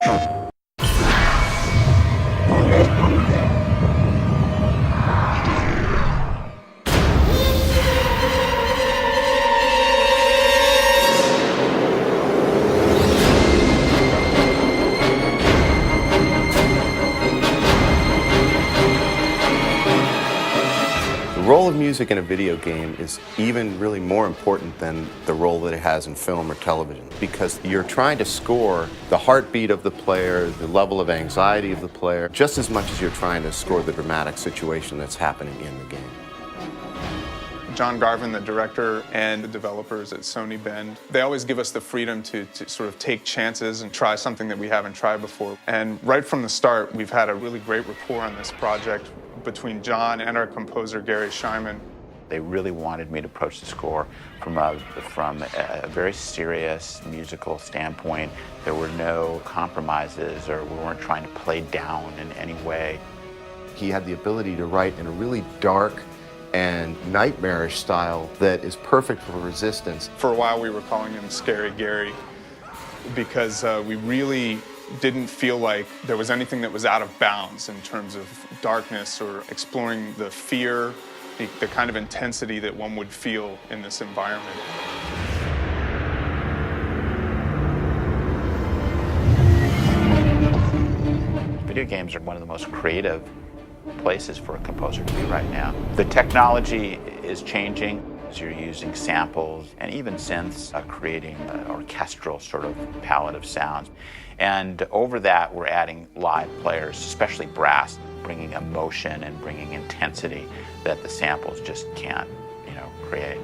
The role of music in a video game is even really more important than the role that it has in film or television, because you're trying to score the heartbeat of the player, the level of anxiety of the player, just as much as you're trying to score the dramatic situation that's happening in the game. John Garvin, the director, and the developers at Sony Bend, they always give us the freedom to sort of take chances and try something that we haven't tried before. And right from the start, we've had a really great rapport on this project between John and our composer, Gary Scheinman. They really wanted me to approach the score from a very serious musical standpoint. There were no compromises, or we weren't trying to play down in any way. He had the ability to write in a really dark and nightmarish style that is perfect for Resistance. For a while, we were calling him Scary Gary because we really didn't feel like there was anything that was out of bounds in terms of darkness or exploring the fear, the kind of intensity that one would feel in this environment. Video games are one of the most creative places for a composer to be right now. The technology is changing. You're using samples and even synths, creating an orchestral sort of palette of sounds. And over that, we're adding live players, especially brass, bringing emotion and bringing intensity that the samples just can't, create.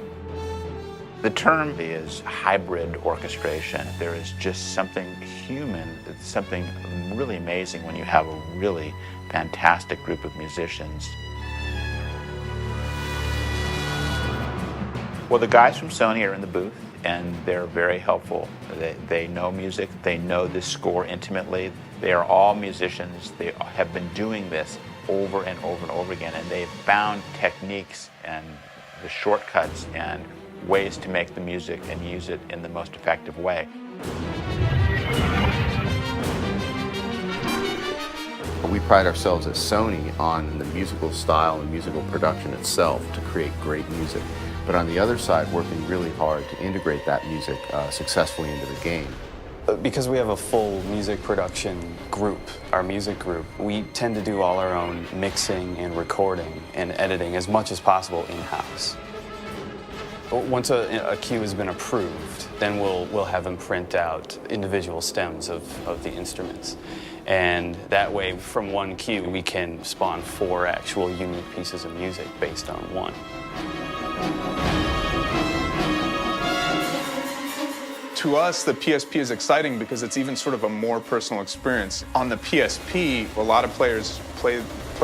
The term is hybrid orchestration. There is just something human, something really amazing when you have a really fantastic group of musicians. Well, the guys from Sony are in the booth, and they're very helpful. They know music, they know this score intimately. They are all musicians. They have been doing this over and over and over again, and they've found techniques and the shortcuts and ways to make the music and use it in the most effective way. We pride ourselves at Sony on the musical style and musical production itself to create great music. But on the other side, working really hard to integrate that music successfully into the game. Because we have a full music production group, our music group, we tend to do all our own mixing and recording and editing as much as possible in-house. Once a cue has been approved, then we'll have them print out individual stems of the instruments. And that way, from one cue, we can spawn 4 actual unique pieces of music based on one. To us, the PSP is exciting because it's even sort of a more personal experience. On the PSP, a lot of players play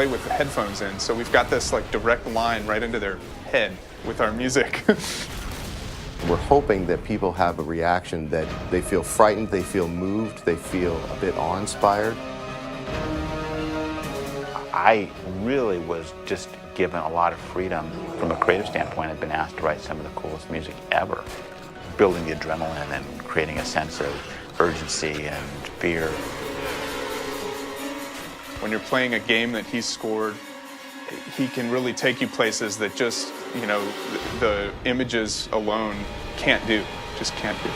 with the headphones in, so we've got this direct line right into their head with our music. We're hoping that people have a reaction that they feel frightened, they feel moved, they feel a bit awe-inspired. I really was just given a lot of freedom. From a creative standpoint, I've been asked to write some of the coolest music ever. Building the adrenaline and creating a sense of urgency and fear. When you're playing a game that he's scored, he can really take you places that just, the images alone can't do, just can't do.